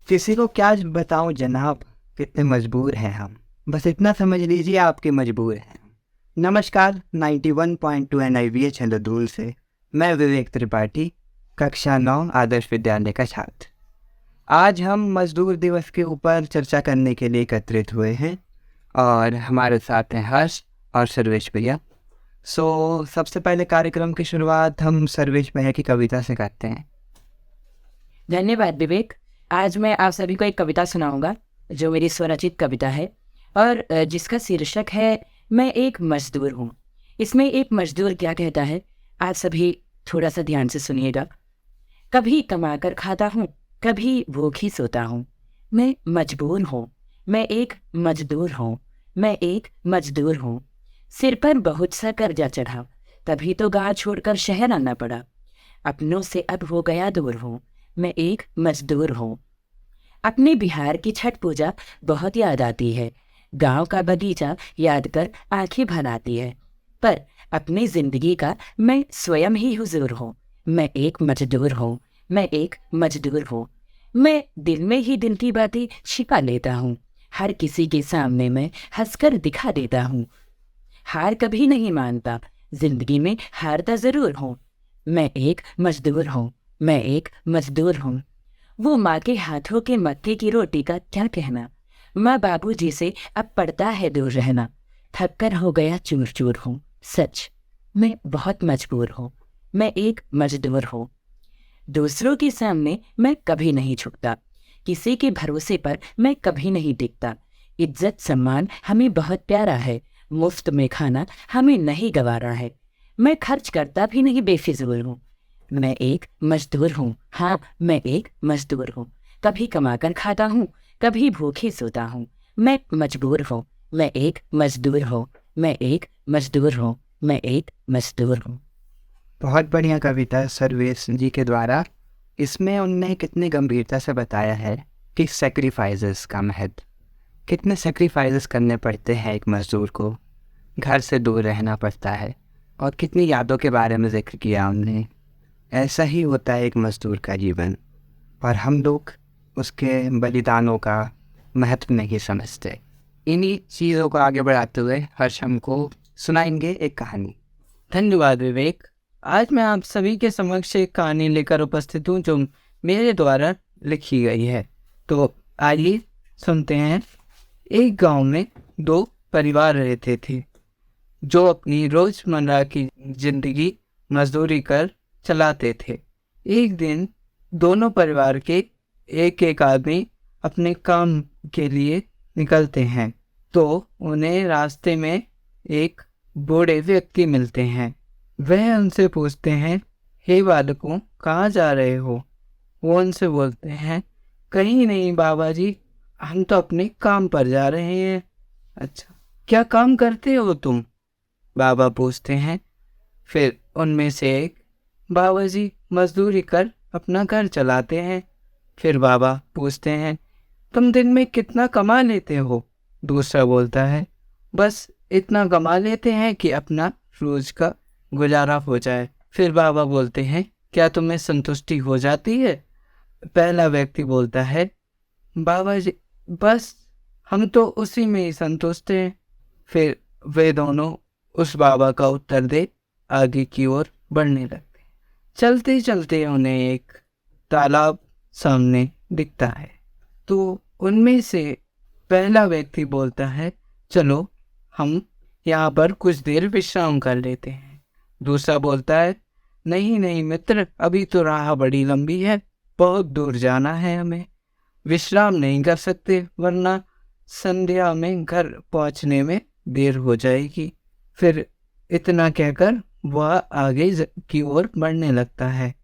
किसी को क्या बताऊं जनाब, कितने मजबूर हैं हम। बस इतना समझ लीजिए आपके मजबूर हैं। नमस्कार, 91.2 NIVH हंदूल से मैं विवेक त्रिपाठी, कक्षा 9 आदर्श विद्यालय का छात्र। आज हम मजदूर दिवस के ऊपर चर्चा करने के लिए एकत्रित हुए हैं और हमारे साथ हैं हर्ष और सर्वेश भैया। सबसे पहले कार्यक्रम की शुरुआत हम सर्वेश भैया की कविता से करते हैं। धन्यवाद विवेक। आज मैं आप सभी को एक कविता सुनाऊंगा जो मेरी स्वरचित कविता है और जिसका शीर्षक है मैं एक मजदूर हूँ। इसमें एक मजदूर क्या कहता है, आप सभी थोड़ा सा ध्यान से सुनिएगा। कभी कमा कर खाता हूँ, कभी भूखी सोता हूँ, मैं मजबूर हूँ, मैं एक मजदूर हूँ, मैं एक मजदूर हूँ। सिर पर बहुत सा कर्जा चढ़ा, तभी तो गाँव छोड़कर शहर आना पड़ा। अपनों से अब हो गया दूर हूँ, मैं एक मजदूर हूँ। अपने बिहार की छठ पूजा बहुत याद आती है, गांव का बगीचा याद कर आंखें भर आती है। पर अपनी जिंदगी का मैं स्वयं ही हुजूर हूँ, मैं एक मजदूर हूँ, मैं एक मजदूर हूँ। मैं दिल में ही दिल की बातें छिपा लेता हूँ, हर किसी के सामने मैं हंसकर दिखा देता हूँ। हार कभी नहीं मानता, जिंदगी में हारता जरूर हूँ, मैं एक मजदूर हूँ, मैं एक मजदूर हूँ। वो माँ के हाथों के मक्के की रोटी का क्या कहना, माँ बाबूजी से अब पड़ता है दूर रहना। थक कर हो गया चूर चूर हूँ, सच मैं बहुत मजबूर हूँ, मैं एक मजदूर हूँ। दूसरों के सामने मैं कभी नहीं झुकता, किसी के भरोसे पर मैं कभी नहीं टिकता। इज्जत सम्मान हमें बहुत प्यारा है, मुफ्त में खाना हमें नहीं गवारा है। मैं खर्च करता भी नहीं बेफिजूल हूँ, मैं एक मजदूर हूँ, हाँ मैं एक मजदूर हूँ। कभी कमाकर खाता हूँ, कभी भूखे सोता हूँ, मैं मजबूर हूँ, मैं एक मजदूर हूँ, मैं एक मजदूर हूँ, मैं एक मजदूर हूँ। बहुत बढ़िया कविता सर्वेश जी के द्वारा। इसमें उनने कितनी गंभीरता से बताया है कि सेक्रीफाइसेस का महत्व, कितने सेक्रीफाइसेस करने पड़ते हैं एक मजदूर को, घर से दूर रहना पड़ता है और कितनी यादों के बारे में जिक्र किया उनने। ऐसा ही होता है एक मजदूर का जीवन, और हम लोग उसके बलिदानों का महत्व नहीं समझते। इन्हीं चीज़ों को आगे बढ़ाते हुए हर्ष हमको सुनाएंगे एक कहानी। धन्यवाद विवेक। आज मैं आप सभी के समक्ष एक कहानी लेकर उपस्थित हूँ जो मेरे द्वारा लिखी गई है। तो आइए सुनते हैं। एक गांव में दो परिवार रहते थे जो अपनी रोजमर्रा की जिंदगी मजदूरी कर चलाते थे। एक दिन दोनों परिवार के एक एक आदमी अपने काम के लिए निकलते हैं, तो उन्हें रास्ते में एक बूढ़े व्यक्ति मिलते हैं। वह उनसे पूछते हैं, हे बालकों, कहाँ जा रहे हो? वो उनसे बोलते हैं, कहीं नहीं बाबा जी, हम तो अपने काम पर जा रहे हैं। अच्छा, क्या काम करते हो तुम? बाबा पूछते हैं। फिर उनमें से एक, बाबा जी मजदूरी कर अपना घर चलाते हैं। फिर बाबा पूछते हैं, तुम दिन में कितना कमा लेते हो? दूसरा बोलता है, बस इतना कमा लेते हैं कि अपना रोज का गुजारा हो जाए। फिर बाबा बोलते हैं, क्या तुम्हें संतुष्टि हो जाती है? पहला व्यक्ति बोलता है, बाबा जी बस हम तो उसी में ही संतुष्ट हैं। फिर वे दोनों उस बाबा का उत्तर दे आगे की ओर बढ़ने लगते। चलते चलते उन्हें एक तालाब सामने दिखता है, तो उनमें से पहला व्यक्ति बोलता है, चलो हम यहाँ पर कुछ देर विश्राम कर लेते हैं। दूसरा बोलता है, नहीं नहीं मित्र, अभी तो राह बड़ी लंबी है, बहुत दूर जाना है हमें, विश्राम नहीं कर सकते वरना संध्या में घर पहुँचने में देर हो जाएगी। फिर इतना कहकर वह आगे की ओर बढ़ने लगता है।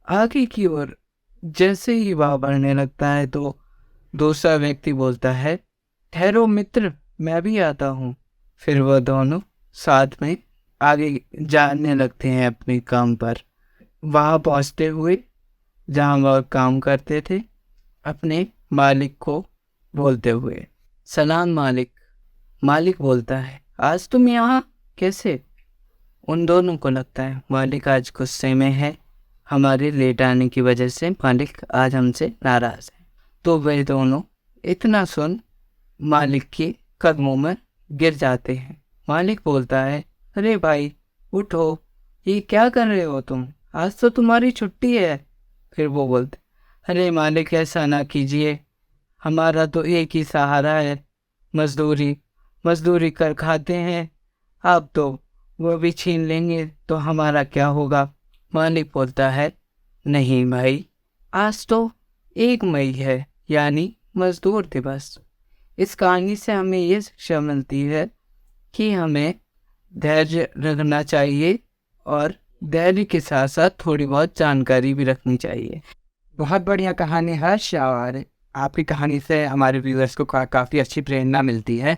आगे की ओर जैसे ही वह बढ़ने लगता है तो दूसरा व्यक्ति बोलता है, ठहरो मित्र, मैं भी आता हूँ। फिर वह दोनों साथ में आगे जाने लगते हैं अपने काम पर। वहाँ पहुँचते हुए जहाँ वह काम करते थे, अपने मालिक को बोलते हुए, सलाम मालिक। मालिक बोलता है, आज तुम यहाँ कैसे? उन दोनों को लगता है मालिक आज गुस्से में है, हमारे लेट आने की वजह से मालिक आज हमसे नाराज़ है। तो वे दोनों इतना सुन मालिक के कदमों में गिर जाते हैं। मालिक बोलता है, अरे भाई उठो, ये क्या कर रहे हो तुम, आज तो तुम्हारी छुट्टी है। फिर वो बोलते, अरे मालिक ऐसा ना कीजिए, हमारा तो एक ही सहारा है, मजदूरी मजदूरी कर खाते हैं, अब तो वो भी छीन लेंगे तो हमारा क्या होगा। मालिक बोलता है, नहीं भाई, आज तो 1 मई है, यानी मजदूर दिवस। इस कहानी से हमें ये शिक्षा मिलती है कि हमें धैर्य रखना चाहिए और धैर्य के साथ साथ थोड़ी बहुत जानकारी भी रखनी चाहिए। बहुत बढ़िया कहानी हर्ष, और आपकी कहानी से हमारे व्यूअर्स को काफ़ी अच्छी प्रेरणा मिलती है।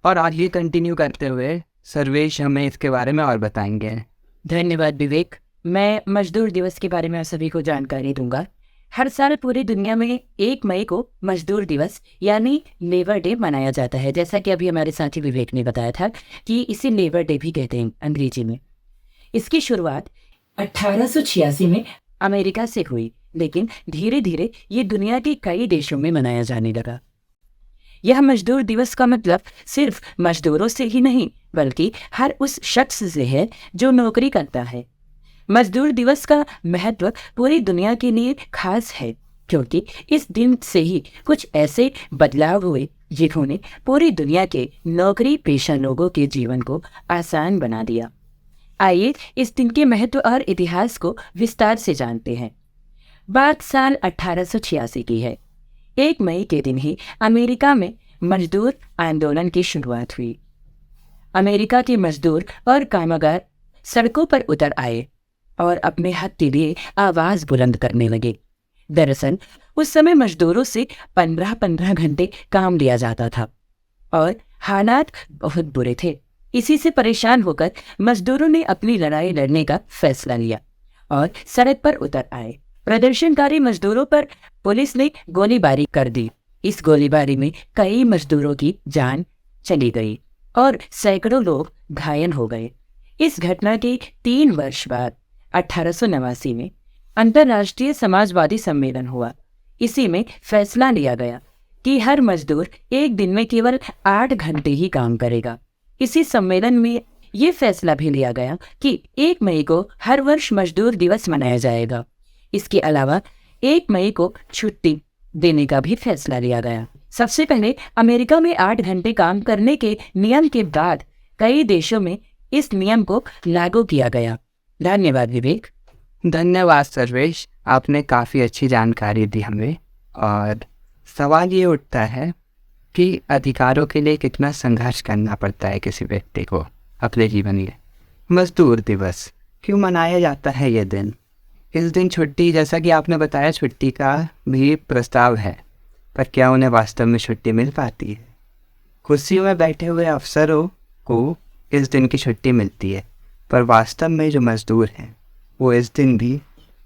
और आगे कंटिन्यू करते हुए सर्वेश हमें इसके बारे में और बताएंगे। धन्यवाद विवेक। मैं मजदूर दिवस के बारे में आप सभी को जानकारी दूंगा। हर साल पूरी दुनिया में 1 मई को मजदूर दिवस यानी लेबर डे मनाया जाता है। जैसा कि अभी हमारे साथी विवेक ने बताया था कि इसे लेबर डे भी कहते हैं अंग्रेजी में। इसकी शुरुआत 1886 में अमेरिका से हुई, लेकिन धीरे धीरे ये दुनिया के कई देशों में मनाया जाने लगा। यह मजदूर दिवस का मतलब सिर्फ मजदूरों से ही नहीं, बल्कि हर उस शख्स से है जो नौकरी करता है। मजदूर दिवस का महत्व पूरी दुनिया के लिए खास है, क्योंकि इस दिन से ही कुछ ऐसे बदलाव हुए जिन्होंने पूरी दुनिया के नौकरी पेशा लोगों के जीवन को आसान बना दिया। आइए इस दिन के महत्व और इतिहास को विस्तार से जानते हैं। बात साल 1886 की है। 1 मई के दिन ही अमेरिका में मजदूर आंदोलन की शुरुआत हुई। अमेरिका के मजदूर और कामगार सड़कों पर उतर आए और अपने हक के लिए आवाज़ बुलंद करने लगे। दरअसल उस समय मजदूरों से 15-15 घंटे काम लिया जाता था और हालात बहुत बुरे थे। इसी से परेशान होकर मजदूरों ने अपनी लड़ाई लड़ने का फैसला लिया और सड़क पर उतर आए। प्रदर्शनकारी मजदूरों पर पुलिस ने गोलीबारी कर दी। इस गोलीबारी में कई मजदूरों की जान चली गई और सैकड़ों लोग घायल हो गए। इस घटना के 3 वर्ष बाद 1889 में अंतर्राष्ट्रीय समाजवादी सम्मेलन हुआ। इसी में फैसला लिया गया कि हर मजदूर एक दिन में केवल 8 घंटे ही काम करेगा। इसी सम्मेलन में ये फैसला भी लिया गया कि 1 मई को हर वर्ष मजदूर दिवस मनाया जाएगा। इसके अलावा 1 मई को छुट्टी देने का भी फैसला लिया गया। सबसे पहले अमेरिका में 8 घंटे काम करने के नियम के बाद कई देशों में इस नियम को लागू किया गया। धन्यवाद विवेक। धन्यवाद सर्वेश, आपने काफ़ी अच्छी जानकारी दी हमें। और सवाल ये उठता है कि अधिकारों के लिए कितना संघर्ष करना पड़ता है किसी व्यक्ति को अपने जीवन में। मजदूर दिवस क्यों मनाया जाता है ये दिन? इस दिन छुट्टी, जैसा कि आपने बताया, छुट्टी का भी प्रस्ताव है, पर क्या उन्हें वास्तव में छुट्टी मिल पाती है? कुर्सियों में बैठे हुए अफसरों को इस दिन की छुट्टी मिलती है, पर वास्तव में जो मजदूर हैं वो इस दिन भी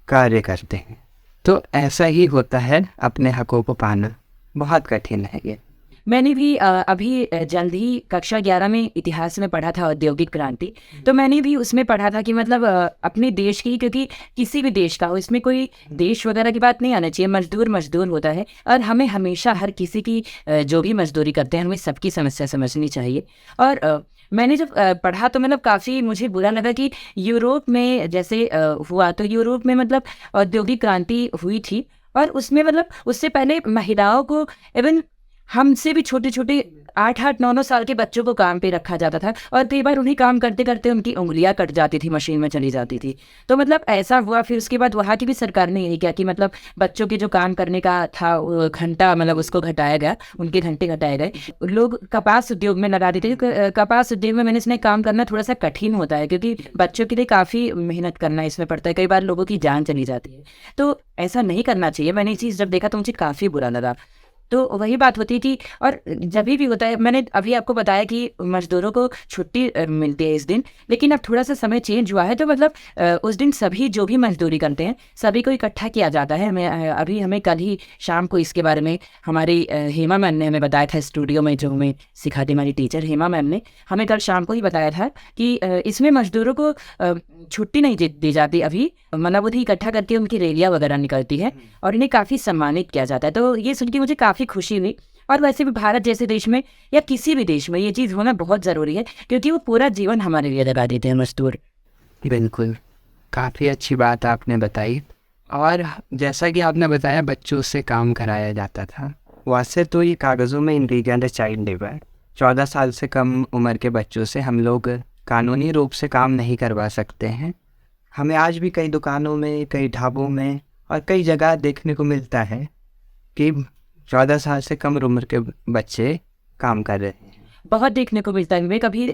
कार्य करते हैं। तो ऐसा ही होता है, अपने हकों को पाना बहुत कठिन है ये। मैंने भी अभी जल्द ही कक्षा 11 में इतिहास में पढ़ा था औद्योगिक क्रांति। तो मैंने भी उसमें पढ़ा था कि मतलब अपने देश की, क्योंकि किसी भी देश का हो, इसमें कोई देश वगैरह की बात नहीं आना चाहिए। मजदूर मजदूर होता है और हमें हमेशा हर किसी की जो भी मजदूरी करते हैं हमें सबकी समस्या समझनी चाहिए। और मैंने जब पढ़ा तो मतलब काफ़ी मुझे बुरा लगा कि यूरोप में जैसे हुआ, तो यूरोप में मतलब औद्योगिक क्रांति हुई थी और उसमें मतलब उससे पहले महिलाओं को इवन हमसे भी छोटे छोटे 8-8, 9-9 साल के बच्चों को काम पे रखा जाता था और कई बार उन्हें काम करते करते उनकी उंगलियां कट जाती थी, मशीन में चली जाती थी। तो मतलब ऐसा हुआ। फिर उसके बाद वहाँ की भी सरकार ने यही किया कि मतलब बच्चों के जो काम करने का था घंटा, मतलब उसको घटाया गया, उनके घंटे घटाए गए। लोग कपास उद्योग में लगा देते थे। कपास उद्योग में मैंने इसमें काम करना थोड़ा सा कठिन होता है, क्योंकि बच्चों के लिए काफ़ी मेहनत करना इसमें पड़ता है। कई बार लोगों की जान चली जाती है, तो ऐसा नहीं करना चाहिए। मैंने ये चीज़ जब देखा तो मुझे काफ़ी बुरा लगा। तो वही बात होती है कि और जब भी होता है, मैंने अभी आपको बताया कि मजदूरों को छुट्टी मिलती है इस दिन, लेकिन अब थोड़ा सा समय चेंज हुआ है, तो मतलब उस दिन सभी जो भी मजदूरी करते हैं सभी को इकट्ठा किया जाता है। अभी हमें कल ही शाम को इसके बारे में हमारी हेमा मैम ने हमें बताया था, स्टूडियो में जो हमें सिखाती हमारी टीचर हेमा मैम ने हमें कल शाम को ही बताया था कि इसमें मजदूरों को छुट्टी नहीं दी जाती अभी, मतलब उन्हें इकट्ठा करके उनकी रैलियाँ वगैरह निकलती है और इन्हें काफ़ी सम्मानित किया जाता है। तो ये सुन के मुझे काफ़ी खुशी हुई। और वैसे भी भारत जैसे देश में या किसी भी देश में ये चीज़ होना बहुत ज़रूरी है, क्योंकि वो पूरा जीवन हमारे लिए लगा देते हैं मजदूर। बिल्कुल, काफ़ी अच्छी बात आपने बताई। और जैसा कि आपने बताया बच्चों से काम कराया जाता था, वैसे तो ये कागज़ों में इलीगल है चाइल्ड लेबर। 14 साल से कम उम्र के बच्चों से हम लोग कानूनी रूप से काम नहीं करवा सकते हैं। हमें आज भी कई दुकानों में, कई ढाबों में और कई जगह देखने को मिलता है कि 14 साल से कम उम्र के बच्चे काम कर रहे हैं। बहुत देखने को मिलता है विवेक। अभी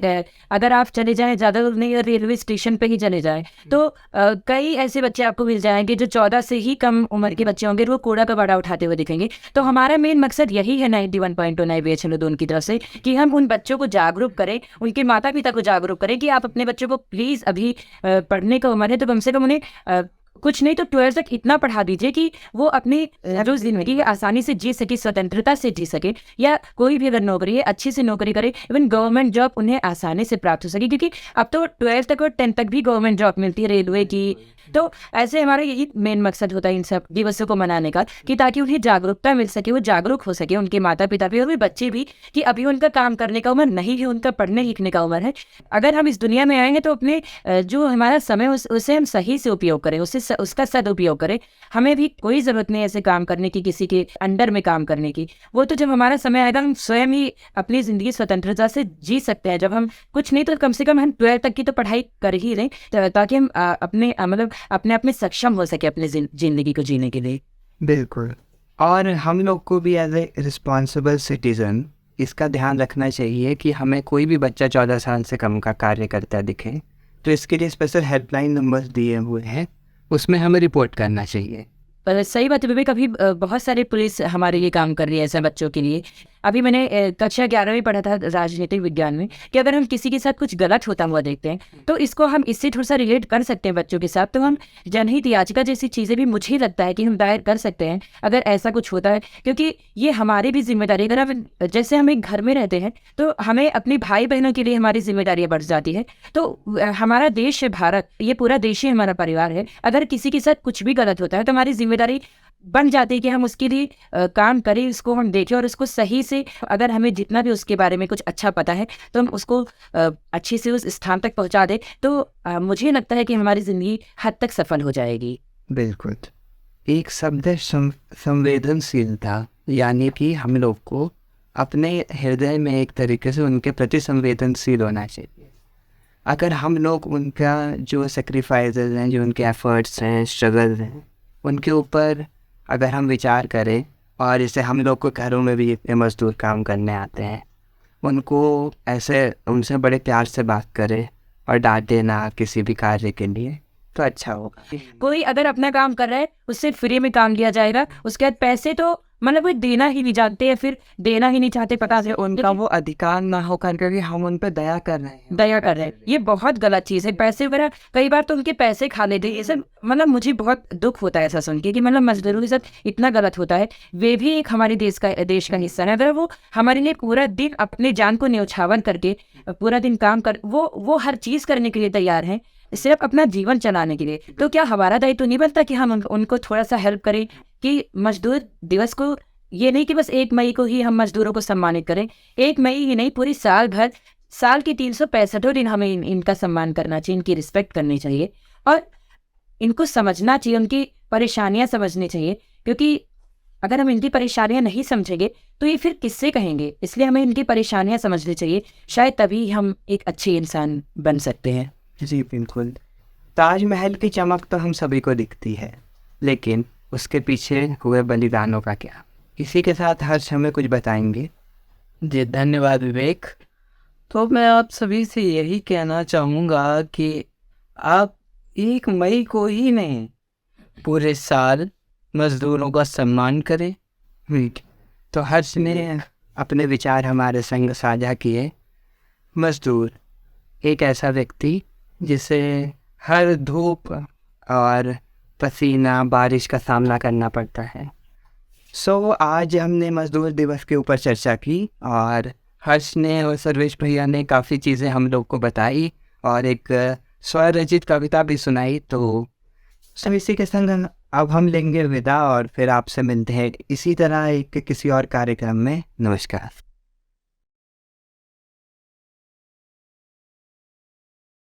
अगर आप चले जाएं, ज़्यादा दूर नहीं, रेलवे स्टेशन पे ही चले जाएं तो कई ऐसे बच्चे आपको मिल जाएंगे जो 14 से ही कम उम्र के बच्चे होंगे, वो कूड़ा कबाड़ा उठाते हुए दिखेंगे। तो हमारा मेन मकसद यही है 91.29 BHLO की तरफ से कि हम उन बच्चों को जागरूक करें, उनके माता पिता को जागरूक करें कि आप अपने बच्चों को प्लीज़, अभी पढ़ने का उम्र है तो कम से कम उन्हें कुछ नहीं तो 12th तक इतना पढ़ा दीजिए कि वो अपनी रोज जिंदगी आसानी से जी सके, स्वतंत्रता से जी सके, या कोई भी अगर नौकरी है अच्छी से नौकरी करे, इवन गवर्नमेंट जॉब उन्हें आसानी से प्राप्त हो सके, क्योंकि अब तो 12th तक और 10th तक भी गवर्नमेंट जॉब मिलती है, रेलवे की। तो ऐसे हमारा यही मेन मकसद होता है इन सब दिवसों को मनाने का, कि ताकि उन्हें जागरूकता मिल सके, वो जागरूक हो सके, उनके माता पिता भी और भी बच्चे भी, कि अभी उनका काम करने का उम्र नहीं है, उनका पढ़ने लिखने का उम्र है। अगर हम इस दुनिया में आएंगे तो अपने जो हमारा समय उसे हम सही से उपयोग करें, उसका सदुपयोग करें। हमें भी कोई ज़रूरत नहीं ऐसे काम करने की, किसी के अंडर में काम करने की। वो तो जब हमारा समय आएगा हम स्वयं ही अपनी ज़िंदगी स्वतंत्रता से जी सकते हैं। जब हम कुछ नहीं तो कम से कम हम 12th तक की तो पढ़ाई कर ही लें, ताकि हम अपने मतलब अपने आप में सक्षम हो सके अपने ज़िंदगी को जीने के लिए। बिल्कुल। और हम लोग को भी एज ए रिस्पॉन्सिबल सिटीज़न इसका ध्यान रखना चाहिए कि हमें कोई भी बच्चा 14 साल से कम का कार्य करता दिखे तो इसके लिए स्पेशल हेल्पलाइन नंबर्स दिए हुए हैं, उसमें हमें रिपोर्ट करना चाहिए। पर सही बात है विवेक, अभी बहुत सारे पुलिस हमारे लिए काम कर रही है ऐसे बच्चों के लिए। अभी मैंने कक्षा 11वीं पढ़ा था राजनीतिक विज्ञान में, कि अगर हम किसी के साथ कुछ गलत होता हुआ देखते हैं तो इसको हम इससे थोड़ा सा रिलेट कर सकते हैं बच्चों के साथ। तो हम जनहित याचिका जैसी चीज़ें भी मुझे लगता है कि हम दायर कर सकते हैं अगर ऐसा कुछ होता है, क्योंकि ये हमारी भी जिम्मेदारी। अगर हम जैसे हम एक घर में रहते हैं तो हमें अपने भाई बहनों के लिए हमारी जिम्मेदारियाँ बढ़ जाती है। तो हमारा देश है भारत, ये पूरा देश ही हमारा परिवार है। अगर किसी के साथ कुछ भी गलत होता है तो हमारी जिम्मेदारी बन जाती है कि हम उसके लिए काम करें, उसको हम देखें और उसको सही से, अगर हमें जितना भी उसके बारे में कुछ अच्छा पता है तो हम उसको अच्छी से उस स्थान तक पहुंचा दें। तो मुझे लगता है कि हमारी ज़िंदगी हद तक सफल हो जाएगी। बिल्कुल। एक शब्द है संवेदनशीलता, यानी कि हम लोग को अपने हृदय में एक तरीके से उनके प्रति संवेदनशील होना चाहिए। अगर हम लोग उनका जो सेक्रीफाइसेस हैं, जो उनके एफर्ट्स हैं, स्ट्रगल्स हैं, उनके ऊपर अगर हम विचार करें, और जैसे हम लोग को घरों में भी इतने मजदूर काम करने आते हैं, उनको ऐसे उनसे बड़े प्यार से बात करें और डांटे ना किसी भी कार्य के लिए, तो अच्छा होगा। कोई अगर अपना काम कर रहा है उससे फ्री में काम लिया जाएगा, उसके बाद पैसे तो मतलब वो देना ही नहीं जानते या फिर देना ही नहीं चाहते, पता है उनका वो अधिकार ना होकर क्योंकि हम उन पर दया कर रहे हैं। दया कर रहे हैं, ये बहुत गलत चीज़ है। पैसे वगैरह कई बार तो उनके पैसे खा लेते हैं, ये सब मतलब मुझे बहुत दुख होता है ऐसा सुन के कि मतलब मजदूरों के साथ इतना गलत होता है। वे भी एक हमारे देश का हिस्सा है। अगर वो हमारे लिए पूरा दिन अपने जान को न्यौछावर करके पूरा दिन काम कर, वो हर चीज़ करने के लिए तैयार हैं, सिर्फ अपना जीवन चलाने के लिए, तो क्या हमारा दायित्व तो नहीं बनता कि हम उनको थोड़ा सा हेल्प करें? कि मजदूर दिवस को ये नहीं कि बस 1 मई को ही हम मजदूरों को सम्मानित करें, 1 मई ही नहीं, पूरी साल भर, साल के 365 दिन हमें इनका सम्मान करना चाहिए, इनकी रिस्पेक्ट करनी चाहिए और इनको समझना चाहिए, उनकी परेशानियां समझनी चाहिए। क्योंकि अगर हम इनकी परेशानियां नहीं समझेंगे तो ये फिर किससे कहेंगे? इसलिए हमें इनकी परेशानियां समझनी चाहिए, शायद तभी हम एक अच्छे इंसान बन सकते हैं। जी बिल्कुल। ताजमहल की चमक तो हम सभी को दिखती है, लेकिन उसके पीछे हुए बलिदानों का क्या? इसी के साथ हर्ष हमें कुछ बताएंगे। जी धन्यवाद विवेक। तो मैं आप सभी से यही कहना चाहूँगा कि आप 1 मई को ही नहीं, पूरे साल मजदूरों का सम्मान करें। तो हर्ष ने अपने विचार हमारे संग साझा किए। मजदूर एक ऐसा व्यक्ति जिसे हर धूप और पसीना बारिश का सामना करना पड़ता है। आज हमने मजदूर दिवस के ऊपर चर्चा की और हर्ष ने और सर्वेश भैया ने काफ़ी चीज़ें हम लोग को बताई और एक स्वरचित कविता भी सुनाई। तो इसी के संग अब हम लेंगे विदा और फिर आपसे मिलते हैं इसी तरह एक किसी और कार्यक्रम में। नमस्कार।